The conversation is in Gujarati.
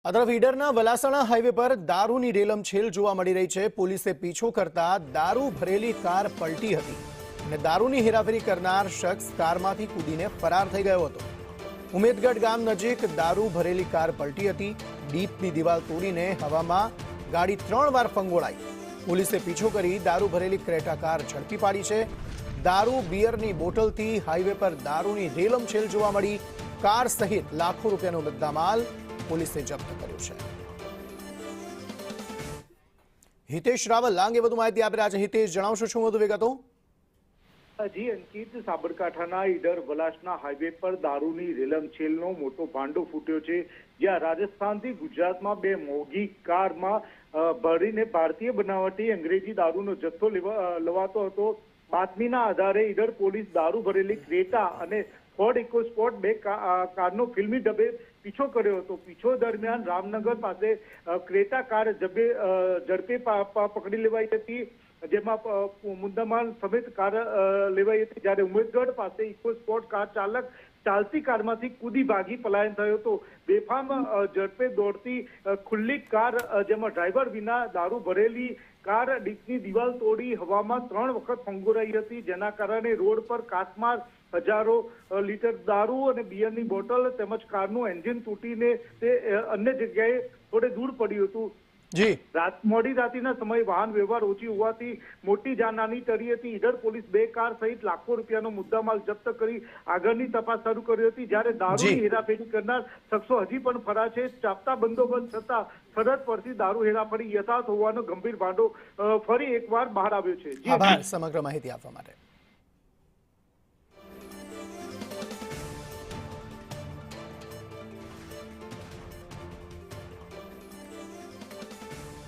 આ તરફ ઈડરના વલાસણા હાઈવે પર દારૂની રેલમછેલ જોવા મળી રહી છે। પોલીસે પીછો કરતા દારૂ ભરેલી કાર પલટી હતી અને દારૂની હેરાફેરી કરનાર શખ્સ કારમાંથી કૂદીને ફરાર થઈ ગયો હતો। ઉમેદગઢ ગામ નજીક દારૂ ભરેલી કાર પલટી હતી। દીપની દિવાલ તોડીને હવામાં ગાડી 3 વાર ફંગોળાઈ। પોલીસે પીછો કરી દારૂ ભરેલી ક્રેટા કાર ઝડપી પાડી છે। દારૂ બિયરની બોટલથી હાઈવે પર દારૂની રેલમછેલ જોવા મળી। કાર સહિત લાખો રૂપિયાનો મુદ્દામાલ પોલીસે જપ્ત કર્યો છે। હિતેશ રાવલ લાંગે વધુ માહિતી આપી રહ્યા છે। હિતેશ, જણાવશો શું વધુ વિગતો? જી અંકિત, સાબરકાંઠાના ઈડર વલાસના હાઈવે પર દારૂની રેલમછેલનો મોટો ભાંડો ફૂટ્યો છે, જ્યાં રાજસ્થાનથી ગુજરાતમાં બે મોંઘી કારમાં ભરીને ભારતીય બનાવટી અંગ્રેજી દારૂનો જથ્થો લવાતો હતો। બાતમીના આધારે ઈડર પોલીસ દારૂ ભરેલી ક્રેટા અને ફોર્ડ ઇકોસ્પોર્ટ બે કારનો ફિલ્મી ઢબે પીછો કર્યો હતો। પીછો દરમિયાન રામનગર પાસે ક્રેટા કાર ઝડપે પકડી લેવાઈ હતી, જેમાં મુદ્દામાલ સમેત કાર લેવાઈ હતી। જ્યારે ઉમેદગઢ પાસે ઇકોસ્પોર્ટ કાર ચાલક ચાલતી કારમાંથી કૂદી ભાગી પલાયન થયો હતો। બેફામ ઝડપે દોડતી ખુલ્લી કાર, જેમાં ડ્રાઈવર વિના દારૂ ભરેલી કાર ડીપની દિવાલ તોડી હવામાં 3 વખત ફંગોરાઈ હતી, જેના કારણે રોડ પર કાટમાળ હજારો લીટર દારૂ અને બિયરની બોટલ તેમજ કારનું એન્જિન તૂટીને તે અન્ય જગ્યાએ થોડે દૂર પડ્યું હતું। જી, મોડી રાત્રિના સમયે વાહન વ્યવહાર ઓછી હોવાથી મોટી જાનહાની ટળી હતી। ઈડર પોલીસ બે કાર સહિત લાખો રૂપિયાનો મુદ્દામાલ જપ્ત કરી આગળની તપાસ શરૂ કરી હતી। જ્યારે દારૂની હેરાફેરી કરનાર શખ્સો હજી પણ ફરાર છે। ચાપતા બંદોબસ્ત છતાં સરહદ પરથી દારૂ હેરાફેરી યથાર્થ હોવાનો ગંભીર ભાંડો ફરી એકવાર બહાર આવ્યો છે। આભાર સમગ્ર માહિતી આપવા માટે।